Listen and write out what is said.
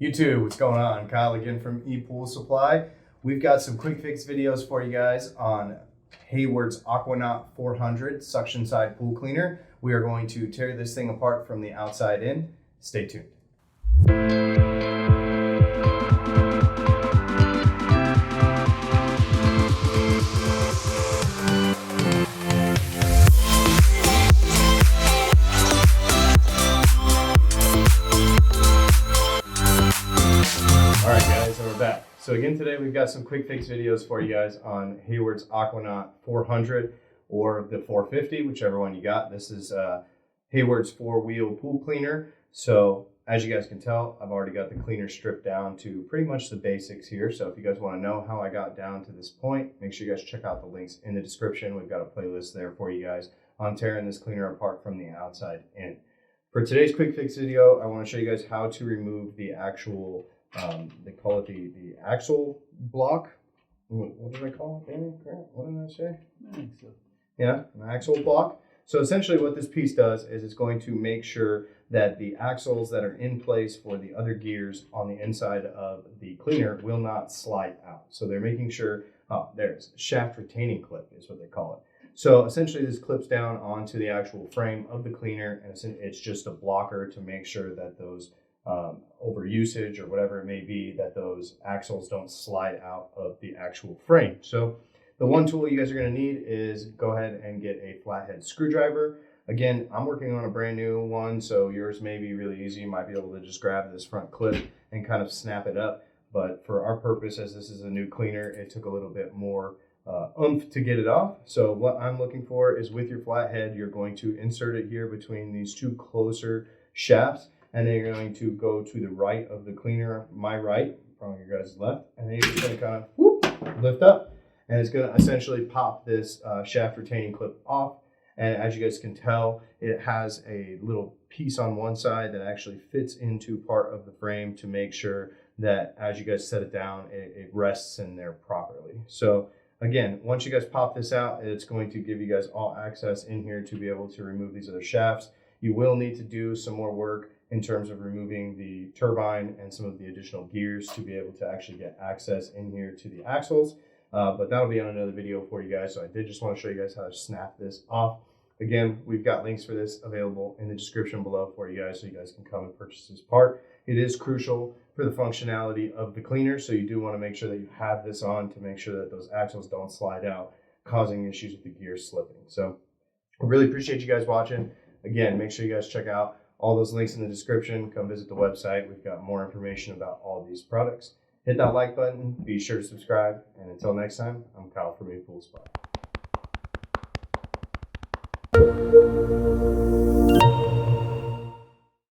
YouTube, what's going on? Kyle again from ePoolSupply. We've got some quick fix videos for you guys on Hayward's AquaNaut 400 suction side pool cleaner. We are going to tear this thing apart from the outside in. Stay tuned. So again, today we've got some quick fix videos for you guys on Hayward's AquaNaut 400 or the 450, whichever one you got. This is Hayward's 4-wheel pool cleaner. So as you guys can tell, I've already got the cleaner stripped down to pretty much the basics here. So if you guys want to know how I got down to this point, make sure you guys check out the links in the description. We've got a playlist there for you guys on tearing this cleaner apart from the outside in. For today's quick fix video, I want to show you guys how to remove the actual they call it the axle block. What did I call it, Danny? What did I say? I think so. Yeah, an axle block. So essentially what this piece does is it's going to make sure that the axles that are in place for the other gears on the inside of the cleaner will not slide out. So they're making sure, there's shaft retaining clip is what they call it. So essentially this clips down onto the actual frame of the cleaner, and it's just a blocker to make sure that those over usage or whatever it may be, that those axles don't slide out of the actual frame. So the one tool you guys are going to need is go ahead and get a flathead screwdriver. Again, I'm working on a brand new one, so yours may be really easy. You might be able to just grab this front clip and kind of snap it up. But for our purpose, as this is a new cleaner, it took a little bit more oomph to get it off. So what I'm looking for is, with your flathead, you're going to insert it here between these two closer shafts. And then you're going to go to the right of the cleaner, my right, from your guys' left, and then you're just going to kind of whoop, lift up, and it's going to essentially pop this shaft retaining clip off. And as you guys can tell, it has a little piece on one side that actually fits into part of the frame to make sure that as you guys set it down, it rests in there properly. So again, once you guys pop this out, it's going to give you guys all access in here to be able to remove these other shafts. You will need to do some more work in terms of removing the turbine and some of the additional gears to be able to actually get access in here to the axles. But that'll be on another video for you guys. So I did just want to show you guys how to snap this off. Again, we've got links for this available in the description below for you guys, so you guys can come and purchase this part. It is crucial for the functionality of the cleaner, so you do want to make sure that you have this on to make sure that those axles don't slide out, causing issues with the gears slipping. So I really appreciate you guys watching. Again, make sure you guys check out all those links in the description. Come visit the website. We've got more information about all these products. Hit that like button. Be sure to subscribe. And until next time, I'm Kyle from ePoolSupply.